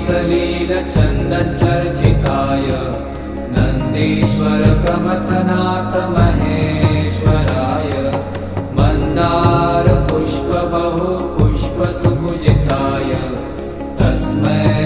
सलीलचन्दनचर्चिताय नन्दीश्वर प्रमथनाथ महेश्वराय मन्दार पुष्प बहु पुष्प सुपूजिताय तस्मै